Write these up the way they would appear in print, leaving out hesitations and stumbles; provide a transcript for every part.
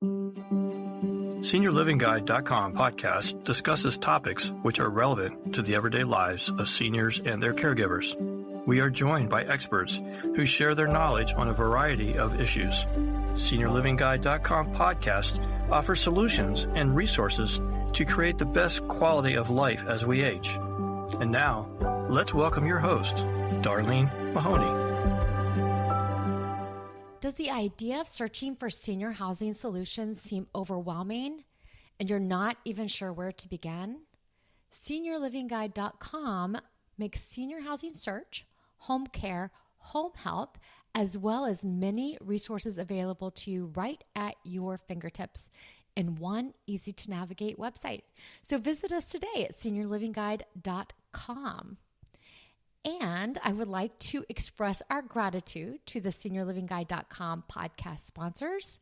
SeniorLivingGuide.com podcast discusses topics which are relevant to the everyday lives of seniors and their caregivers. We are joined by experts who share their knowledge on a variety of issues. SeniorLivingGuide.com podcast offers solutions and resources to create the best quality of life as we age. And now, let's welcome your host, Darlene Mahoney. Does the idea of searching for senior housing solutions seem overwhelming and you're not even sure where to begin? SeniorLivingGuide.com makes senior housing search, home care, home health, as well as many resources available to you right at your fingertips in one easy-to-navigate website. So visit us today at SeniorLivingGuide.com. And I would like to express our gratitude to the SeniorLivingGuide.com podcast sponsors,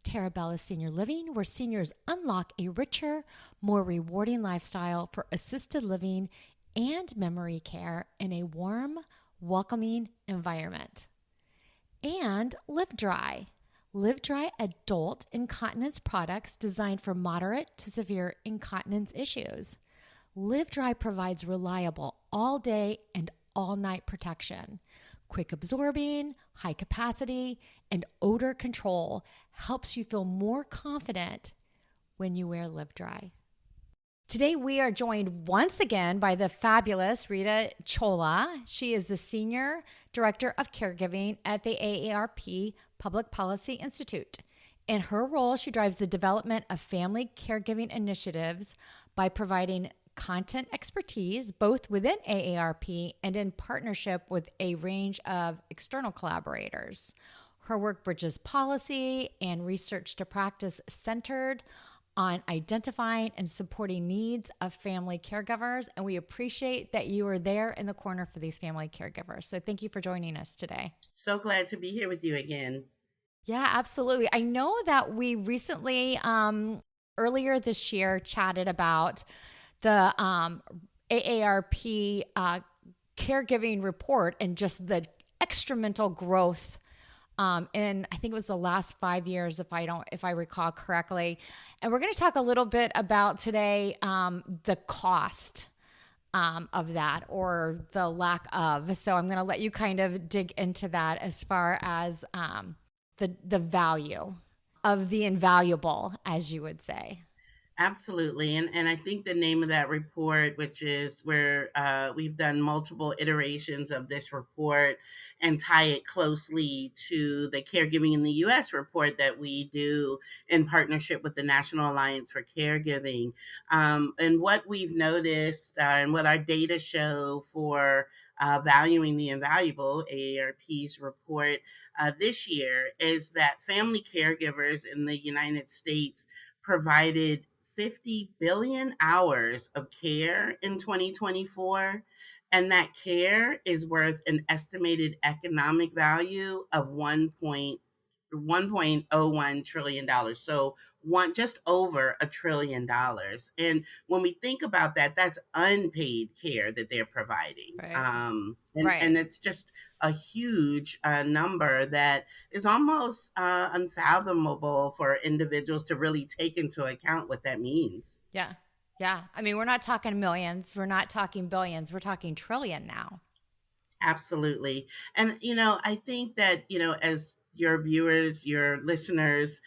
Terabella Senior Living, where seniors unlock a richer, more rewarding lifestyle for assisted living and memory care in a warm, welcoming environment. And Live Dry adult incontinence products designed for moderate to severe incontinence issues. Live Dry provides reliable all-day and all-night protection. Quick absorbing, high capacity, and odor control helps you feel more confident when you wear Live Dry. Today, we are joined once again by the fabulous Rita Chola. She is the Senior Director of Caregiving at the AARP Public Policy Institute. In her role, she drives the development of family caregiving initiatives by providing content expertise, both within AARP and in partnership with a range of external collaborators. Her work bridges policy and research to practice centered on identifying and supporting needs of family caregivers, and we appreciate that you are there in the corner for these family caregivers. So thank you for joining us today. So glad to be here with you again. Yeah, absolutely. I know that we recently, earlier this year, chatted about the AARP caregiving report and just the exponential growth in, I think it was the last 5 years, if I recall correctly. And we're going to talk a little bit about today the cost of that, or the lack of. So I'm going to let you kind of dig into that as far as the value of the invaluable, as you would say. Absolutely. And I think the name of that report, which is where we've done multiple iterations of this report and tie it closely to the Caregiving in the U.S. report that we do in partnership with the National Alliance for Caregiving. And what we've noticed and what our data show for valuing the invaluable, AARP's report this year, is that family caregivers in the United States provided 50 billion hours of care in 2024, and that care is worth an estimated economic value of $1.01 trillion. So just over $1 trillion. And when we think about that, that's unpaid care that they're providing. Right. And it's just a huge number that is almost unfathomable for individuals to really take into account what that means. Yeah. I mean, we're not talking millions. We're not talking billions. We're talking trillion now. Absolutely. And, I think that, as your viewers, your listeners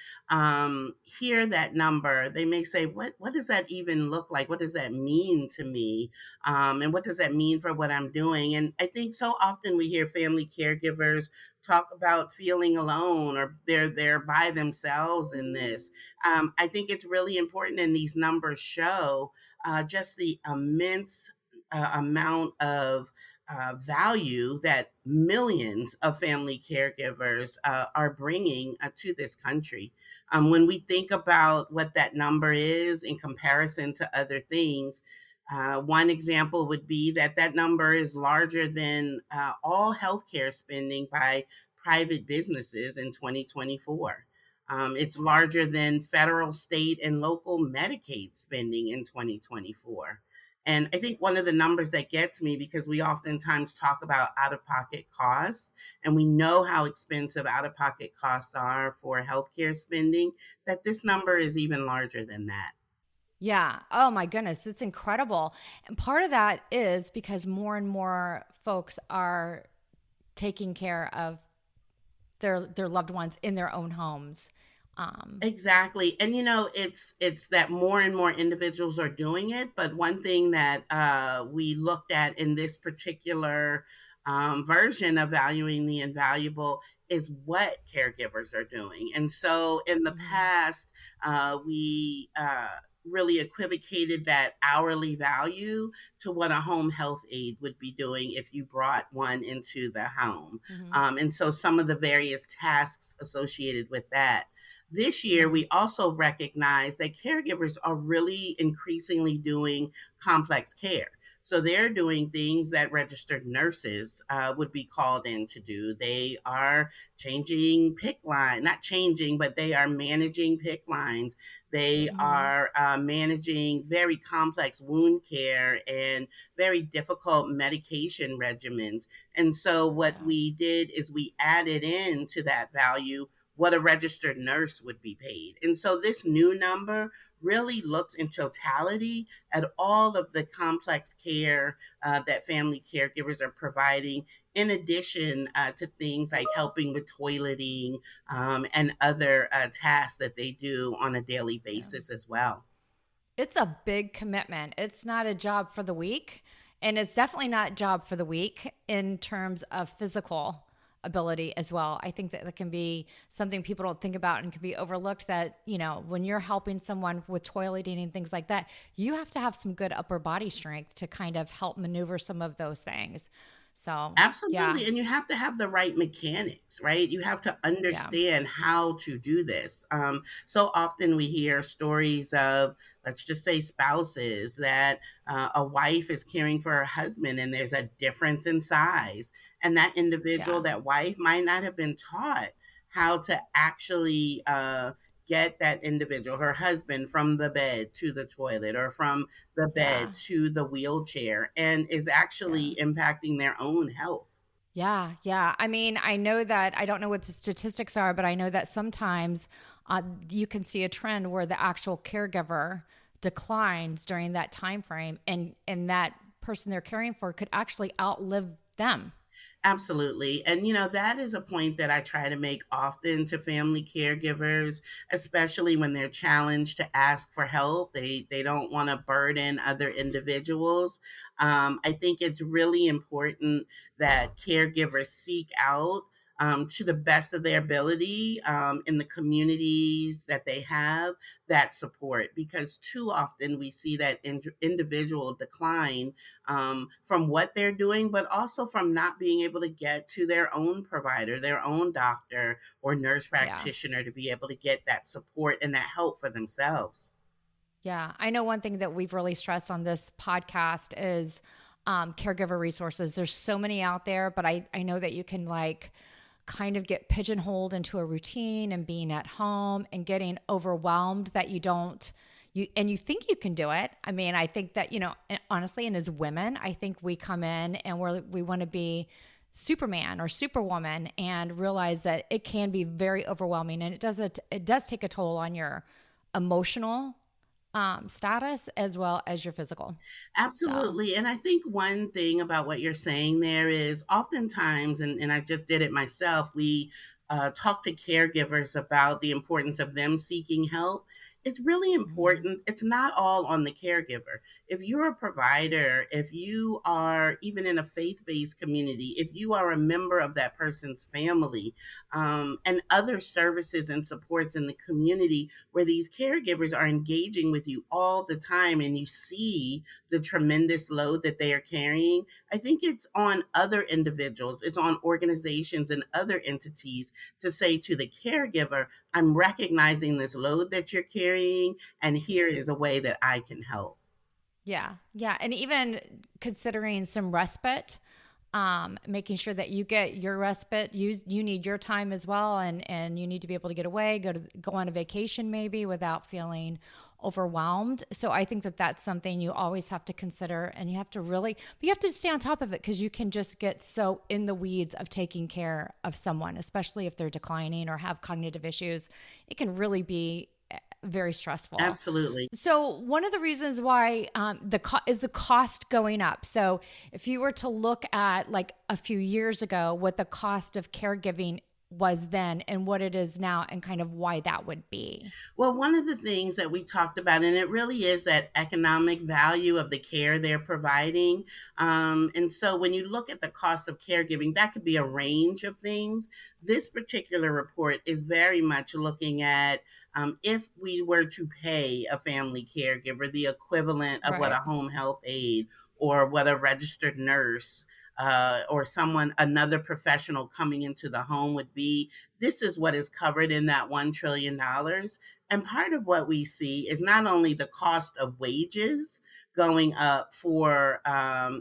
hear that number, they may say, what does that even look like? What does that mean to me? And what does that mean for what I'm doing? And I think so often we hear family caregivers talk about feeling alone, or they're by themselves in this. I think it's really important, and these numbers show just the immense amount of value that millions of family caregivers are bringing to this country. When we think about what that number is in comparison to other things, one example would be that number is larger than all healthcare spending by private businesses in 2024. It's larger than federal, state, and local Medicaid spending in 2024. And I think one of the numbers that gets me, because we oftentimes talk about out-of-pocket costs, and we know how expensive out-of-pocket costs are for healthcare spending, that this number is even larger than that. Yeah. Oh my goodness. It's incredible. And part of that is because more and more folks are taking care of their loved ones in their own homes. Exactly. And it's that more and more individuals are doing it. But one thing that we looked at in this particular version of valuing the invaluable is what caregivers are doing. And so in the past, we really equivocated that hourly value to what a home health aide would be doing if you brought one into the home. And so some of the various tasks associated with that. This year, we also recognize that caregivers are really increasingly doing complex care. So they're doing things that registered nurses would be called in to do. They are changing PIC line, not changing, but they are managing PIC lines. They are managing very complex wound care and very difficult medication regimens. And so what we did is we added in to that value what a registered nurse would be paid. And so this new number really looks in totality at all of the complex care that family caregivers are providing, in addition to things like helping with toileting and other tasks that they do on a daily basis as well. It's a big commitment. It's not a job for the week, and it's definitely not a job for the week in terms of physical ability as well. I think that can be something people don't think about and can be overlooked, that, when you're helping someone with toileting and things like that, you have to have some good upper body strength to kind of help maneuver some of those things. So absolutely. And you have to have the right mechanics, right? You have to understand how to do this. So often we hear stories of, let's just say, spouses that a wife is caring for her husband and there's a difference in size. And that individual, that wife, might not have been taught how to actually get that individual, her husband, from the bed to the toilet or from the bed to the wheelchair, and is actually impacting their own health. Yeah. I mean, I know that, I don't know what the statistics are, but I know that sometimes you can see a trend where the actual caregiver declines during that time frame, and that person they're caring for could actually outlive them. Absolutely. And, that is a point that I try to make often to family caregivers, especially when they're challenged to ask for help. They don't want to burden other individuals. I think it's really important that caregivers seek out to the best of their ability in the communities that they have that support, because too often we see that individual decline from what they're doing, but also from not being able to get to their own provider, their own doctor or nurse practitioner to be able to get that support and that help for themselves. Yeah, I know one thing that we've really stressed on this podcast is caregiver resources. There's so many out there, but I know that you can kind of get pigeonholed into a routine and being at home and getting overwhelmed that you think you can do it. I mean, I think that, honestly, and as women, I think we come in and we want to be Superman or Superwoman and realize that it can be very overwhelming, and it does take a toll on your emotional status as well as your physical. Absolutely. And I think one thing about what you're saying there is oftentimes, and I just did it myself, we talk to caregivers about the importance of them seeking help. It's really important. It's not all on the caregiver. If you're a provider, if you are even in a faith-based community, if you are a member of that person's family, and other services and supports in the community where these caregivers are engaging with you all the time and you see the tremendous load that they are carrying, I think it's on other individuals, it's on organizations and other entities to say to the caregiver, I'm recognizing this load that you're carrying, and here is a way that I can help. Yeah. And even considering some respite making sure that you get your respite. You need your time as well, and you need to be able to get away, go on a vacation maybe without feeling overwhelmed. So I think that that's something you always have to consider, and you have to stay on top of it, because you can just get so in the weeds of taking care of someone, especially if they're declining or have cognitive issues. It can really be very stressful. Absolutely. So one of the reasons why the cost going up. So if you were to look at like a few years ago, what the cost of caregiving was then and what it is now, and kind of why that would be. Well, one of the things that we talked about, and it really is that economic value of the care they're providing. And so when you look at the cost of caregiving, that could be a range of things. This particular report is very much looking at if we were to pay a family caregiver the equivalent of what a home health aide or what a registered nurse or another professional coming into the home would be, this is what is covered in that $1 trillion. And part of what we see is not only the cost of wages going up for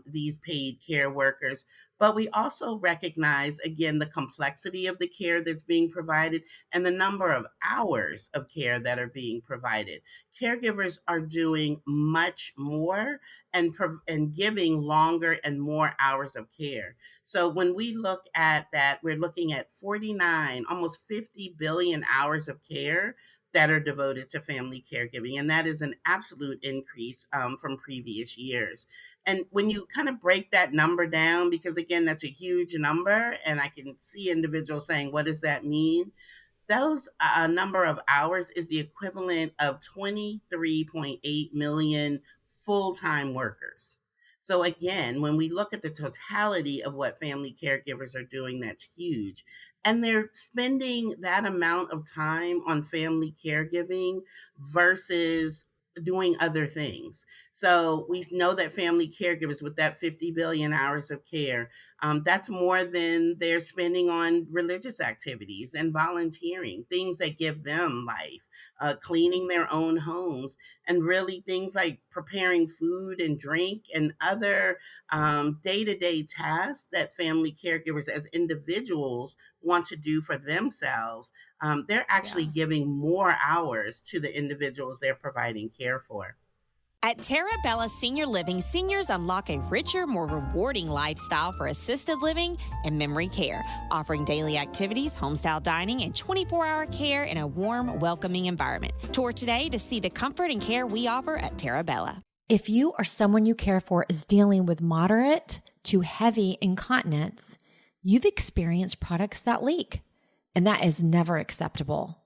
these paid care workers, but we also recognize, again, the complexity of the care that's being provided and the number of hours of care that are being provided. Caregivers are doing much more and giving longer and more hours of care. So when we look at that, we're looking at 49, almost 50 billion hours of care that are devoted to family caregiving. And that is an absolute increase from previous years. And when you kind of break that number down, because again, that's a huge number, and I can see individuals saying, what does that mean? Those number of hours is the equivalent of 23.8 million full-time workers. So again, when we look at the totality of what family caregivers are doing, that's huge. And they're spending that amount of time on family caregiving versus doing other things. So we know that family caregivers, with that 50 billion hours of care, that's more than they're spending on religious activities and volunteering, things that give them life, cleaning their own homes, and really things like preparing food and drink and other day-to-day tasks that family caregivers as individuals want to do for themselves. They're actually giving more hours to the individuals they're providing care for. At Terabella Senior Living, seniors unlock a richer, more rewarding lifestyle for assisted living and memory care, offering daily activities, home-style dining, and 24-hour care in a warm, welcoming environment. Tour today to see the comfort and care we offer at Terabella. If you or someone you care for is dealing with moderate to heavy incontinence, you've experienced products that leak, and that is never acceptable.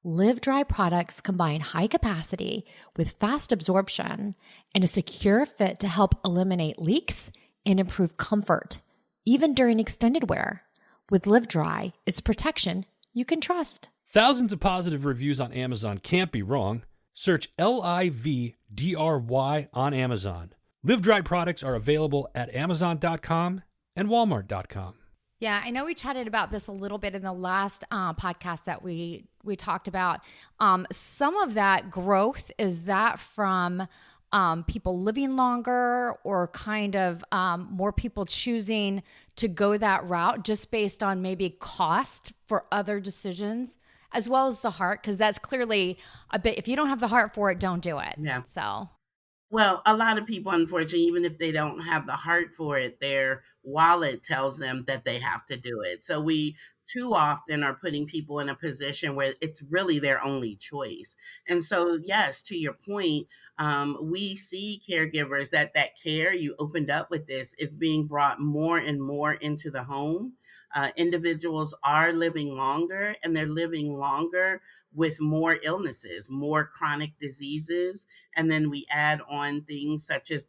Live Dry products combine high capacity with fast absorption and a secure fit to help eliminate leaks and improve comfort, even during extended wear. With Live Dry, it's protection you can trust. Thousands of positive reviews on Amazon can't be wrong. Search LIVDRY on Amazon. Live Dry products are available at Amazon.com and Walmart.com. Yeah, I know we chatted about this a little bit in the last podcast that we talked about. Some of that growth, is that from people living longer, or kind of more people choosing to go that route just based on maybe cost for other decisions, as well as the heart? Because that's clearly a bit, if you don't have the heart for it, don't do it. Yeah. So. Well, a lot of people, unfortunately, even if they don't have the heart for it, their wallet tells them that they have to do it. So we too often are putting people in a position where it's really their only choice. And so, yes, to your point, we see caregivers that care you opened up with this is being brought more and more into the home. Individuals are living longer, and they're living longer with more illnesses, more chronic diseases. And then we add on things such as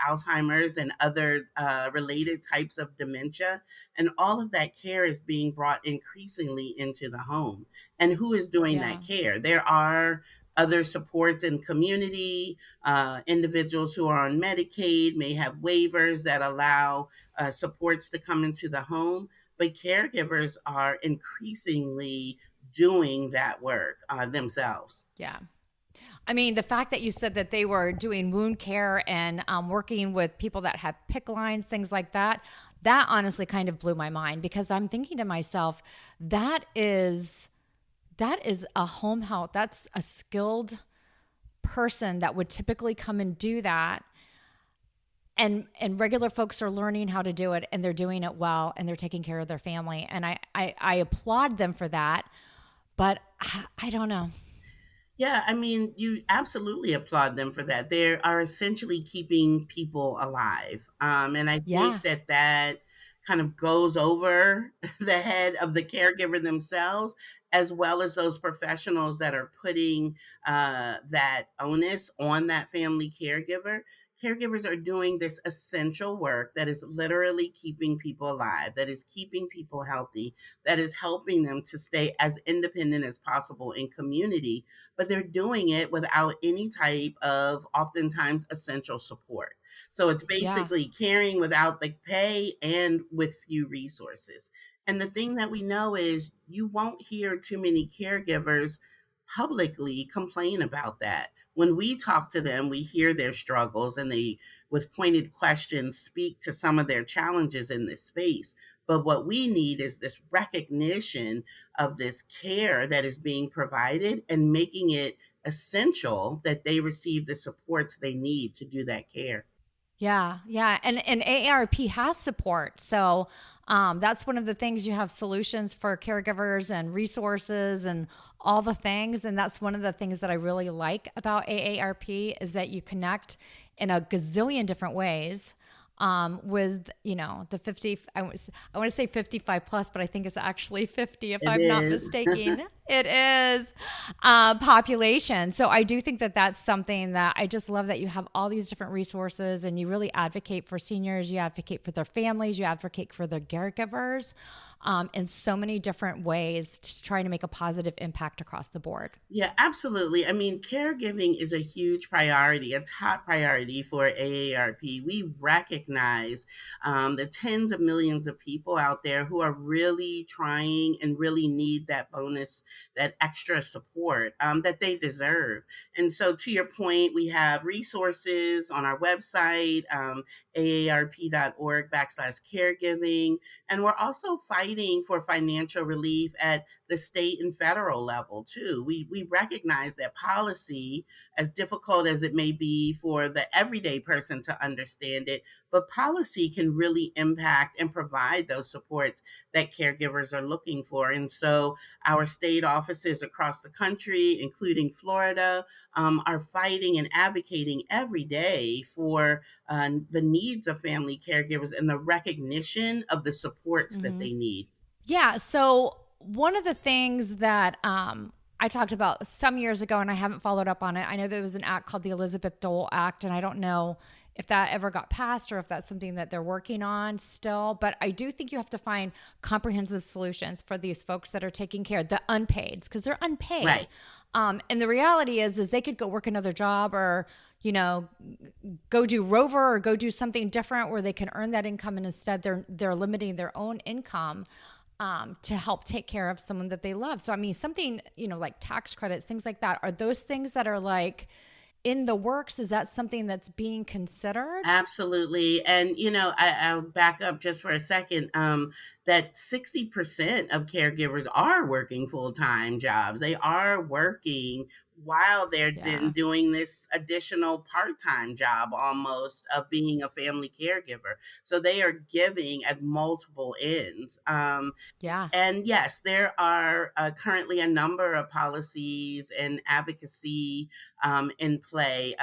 Alzheimer's and other related types of dementia. And all of that care is being brought increasingly into the home. And who is doing that care? There are other supports in community. Individuals who are on Medicaid may have waivers that allow supports to come into the home. But caregivers are increasingly doing that work themselves. Yeah. I mean, the fact that you said that they were doing wound care and working with people that have PICC lines, things like that, that honestly kind of blew my mind, because I'm thinking to myself, that is a home health. That's a skilled person that would typically come and do that. And regular folks are learning how to do it, and they're doing it well, and they're taking care of their family. And I applaud them for that. But I don't know. Yeah, I mean, you absolutely applaud them for that. They are essentially keeping people alive. And I Yeah. think that kind of goes over the head of the caregiver themselves, as well as those professionals that are putting that onus on that family caregiver. Caregivers are doing this essential work that is literally keeping people alive, that is keeping people healthy, that is helping them to stay as independent as possible in community, but they're doing it without any type of oftentimes essential support. So it's Yeah. basically caring without the pay and with few resources. And the thing that we know is you won't hear too many caregivers publicly complain about that. When we talk to them, we hear their struggles, and they, with pointed questions, speak to some of their challenges in this space. But what we need is this recognition of this care that is being provided, and making it essential that they receive the supports they need to do that care. Yeah, yeah, and AARP has support, so that's one of the things. You have solutions for caregivers and resources and all the things, and that's one of the things that I really like about AARP, is that you connect in a gazillion different ways with, the 50. I want to say 55 plus, but I think it's actually 50, if It I'm not is. mistaken. It is population. So I do think that that's something that I just love, that you have all these different resources, and you really advocate for seniors, you advocate for their families, you advocate for their caregivers in so many different ways, just trying to make a positive impact across the board. Yeah, absolutely. I mean, caregiving is a huge priority, a top priority for AARP. We recognize the tens of millions of people out there who are really trying and really need that bonus, that extra support that they deserve. And so, to your point, we have resources on our website, aarp.org/caregiving. And we're also fighting for financial relief at the state and federal level too. We recognize that policy, as difficult as it may be for the everyday person to understand it, but policy can really impact and provide those supports that caregivers are looking for. And so our state offices across the country, including Florida, are fighting and advocating every day for the needs of family caregivers and the recognition of the supports that they need. Yeah. So one of the things that I talked about some years ago, and I haven't followed up on it. I know there was an act called the Elizabeth Dole Act, and I don't know if that ever got passed or if that's something that they're working on still. But I do think you have to find comprehensive solutions for these folks that are taking care, the unpaid, because they're unpaid. Right. And the reality is they could go work another job, or go do Rover, or go do something different where they can earn that income, and instead they're limiting their own income to help take care of someone that they love. So I mean, something like tax credits, things like that. Are those things that are like in the works? Is that something that's being considered? Absolutely. And, I'll back up just for a second. That 60% of caregivers are working full-time jobs. They are working while they're then doing this additional part-time job almost of being a family caregiver. So they are giving at multiple ends. Yeah. And yes, there are currently a number of policies and advocacy in play.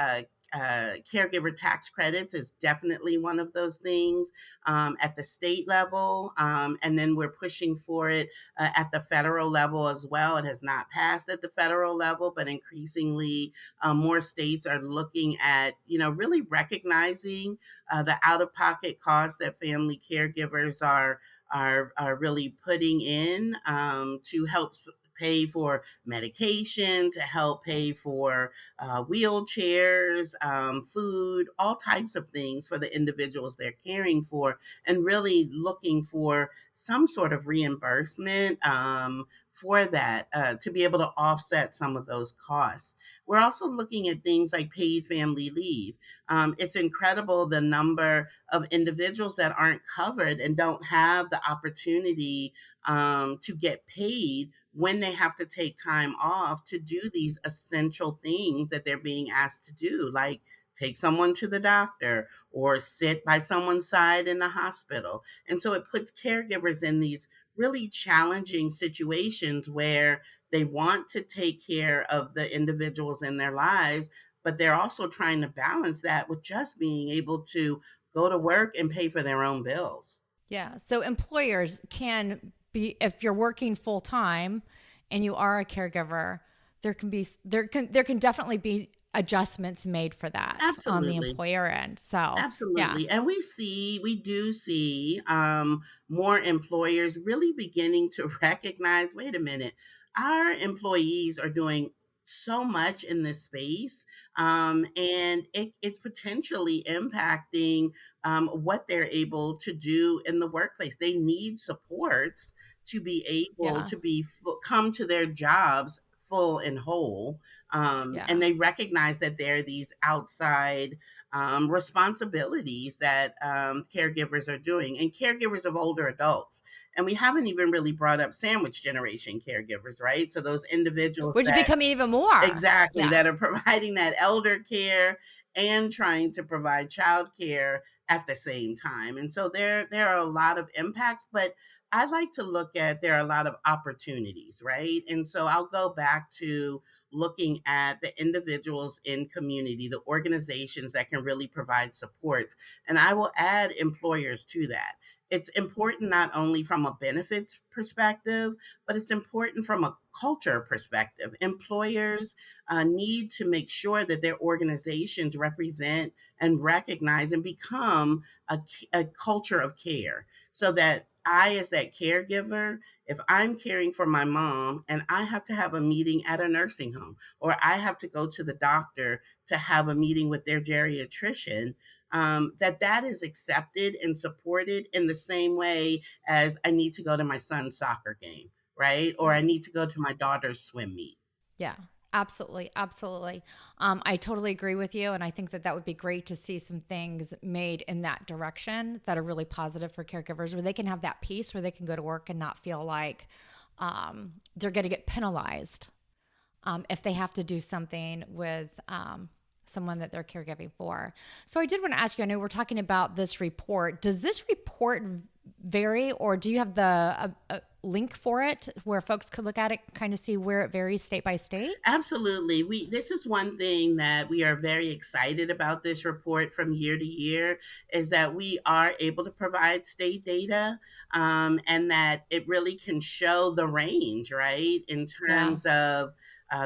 Caregiver tax credits is definitely one of those things at the state level. And then we're pushing for it at the federal level as well. It has not passed at the federal level, but increasingly more states are looking at, really recognizing the out-of-pocket costs that family caregivers are really putting in to help pay for medication, to help pay for wheelchairs, food, all types of things for the individuals they're caring for, and really looking for some sort of reimbursement for that to be able to offset some of those costs. We're also looking at things like paid family leave. It's incredible the number of individuals that aren't covered and don't have the opportunity to get paid when they have to take time off to do these essential things that they're being asked to do, like take someone to the doctor or sit by someone's side in the hospital. And so it puts caregivers in these really challenging situations where they want to take care of the individuals in their lives, but they're also trying to balance that with just being able to go to work and pay for their own bills. Yeah. So employers can be, if you're working full time and you are a caregiver, there can definitely be adjustments made for that on the Absolutely. employer end. So yeah. Absolutely. And we do see more employers really beginning to recognize, wait a minute, our employees are doing so much in this space, and it's potentially impacting what they're able to do in the workplace. They need supports to be able Yeah. to come to their jobs full and whole. Yeah. And they recognize that there are these outside responsibilities that caregivers are doing, and caregivers of older adults. And we haven't even really brought up sandwich generation caregivers, right? So those individuals Which is that becoming even more. exactly Yeah. that are providing that elder care and trying to provide child care at the same time. And so there are a lot of impacts, but I like to look at there are a lot of opportunities, right? And so I'll go back to looking at the individuals in community, the organizations that can really provide support. And I will add employers to that. It's important not only from a benefits perspective, but it's important from a culture perspective. Employers need to make sure that their organizations represent and recognize and become a culture of care, so that I, as that caregiver, if I'm caring for my mom and I have to have a meeting at a nursing home, or I have to go to the doctor to have a meeting with their geriatrician, that is accepted and supported in the same way as I need to go to my son's soccer game, right? Or I need to go to my daughter's swim meet. Yeah, absolutely. Absolutely. I totally agree with you. And I think that would be great to see some things made in that direction that are really positive for caregivers, where they can have that peace, where they can go to work and not feel like they're going to get penalized if they have to do something with someone that they're caregiving for. So I did want to ask you, I know we're talking about this report. Does this report vary, or do you have the link for it where folks could look at it, kind of see where it varies state by state? Absolutely. This is one thing that we are very excited about this report from year to year, is that we are able to provide state data, and that it really can show the range, right? In terms of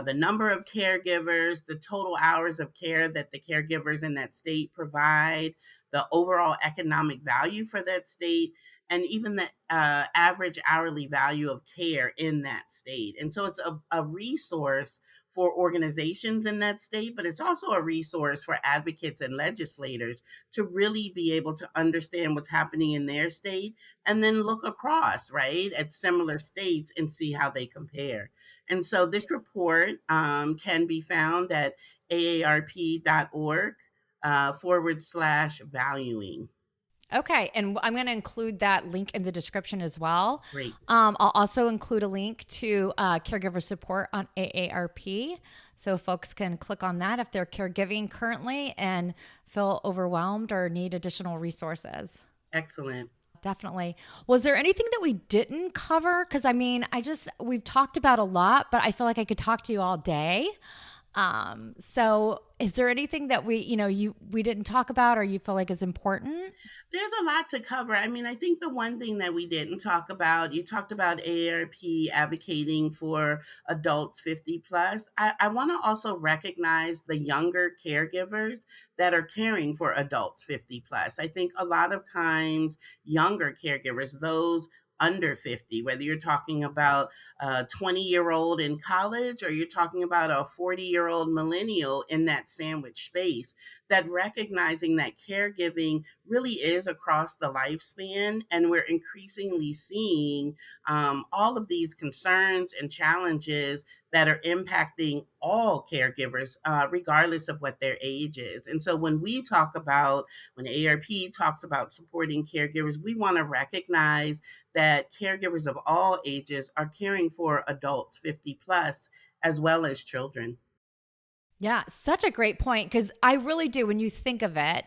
the number of caregivers, the total hours of care that the caregivers in that state provide, the overall economic value for that state, and even the average hourly value of care in that state. And so it's a resource for organizations in that state, but it's also a resource for advocates and legislators to really be able to understand what's happening in their state, and then look across, right, at similar states and see how they compare. And so this report can be found at aarp.org /valuing. Okay. And I'm going to include that link in the description as well. Great. I'll also include a link to caregiver support on AARP. So folks can click on that if they're caregiving currently and feel overwhelmed or need additional resources. Excellent. Definitely. Was there anything that we didn't cover? Because I mean, we've talked about a lot, but I feel like I could talk to you all day. So is there anything that we didn't talk about, or you feel like is important? There's a lot to cover. I mean, I think the one thing that we didn't talk about, you talked about AARP advocating for adults 50 plus. I want to also recognize the younger caregivers that are caring for adults 50 plus. I think a lot of times younger caregivers, those under 50, whether you're talking about a 20-year-old in college or you're talking about a 40-year-old millennial in that sandwich space, that recognizing that caregiving really is across the lifespan, and we're increasingly seeing all of these concerns and challenges that are impacting all caregivers, regardless of what their age is. And so when AARP talks about supporting caregivers, we want to recognize that caregivers of all ages are caring for adults 50 plus, as well as children. Yeah, such a great point, because I really do. When you think of it,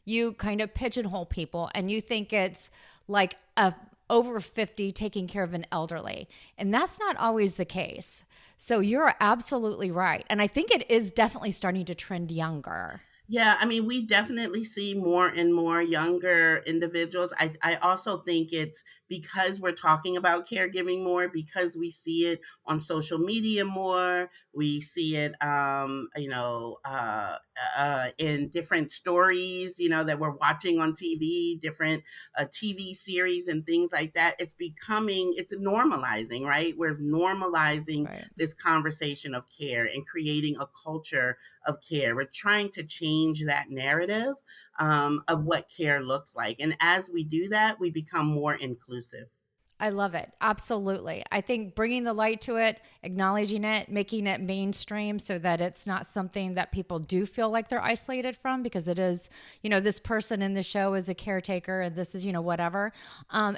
you kind of pigeonhole people and you think it's like a over 50 taking care of an elderly. And that's not always the case. So you're absolutely right. And I think it is definitely starting to trend younger. Yeah, I mean, we definitely see more and more younger individuals. I also think it's because we're talking about caregiving more, because we see it on social media more. We see it, in different stories, that we're watching on TV, different TV series and things like that. It's normalizing, right? We're normalizing this conversation of care and creating a culture of care. We're trying to change that narrative of what care looks like. And as we do that, we become more inclusive. I love it. Absolutely. I think bringing the light to it, acknowledging it, making it mainstream so that it's not something that people do feel like they're isolated from, because it is, this person in the show is a caretaker and this is, whatever.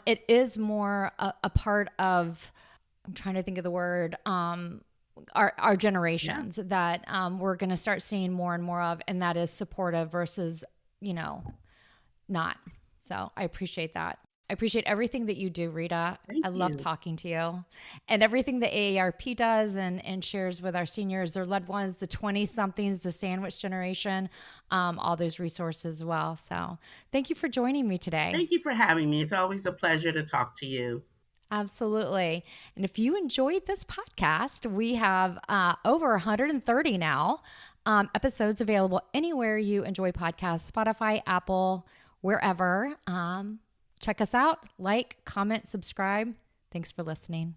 It is more a part of, I'm trying to think of the word, our generations that we're going to start seeing more and more of, and that is supportive versus, not. So I appreciate that. I appreciate everything that you do, Rita. I love talking to you, and everything that AARP does and shares with our seniors, their loved ones, the 20-somethings, the sandwich generation, all those resources as well. So thank you for joining me today. Thank you for having me. It's always a pleasure to talk to you. Absolutely. And if you enjoyed this podcast, we have over 130 now episodes available anywhere you enjoy podcasts, Spotify, Apple, wherever. Check us out, like, comment, subscribe. Thanks for listening.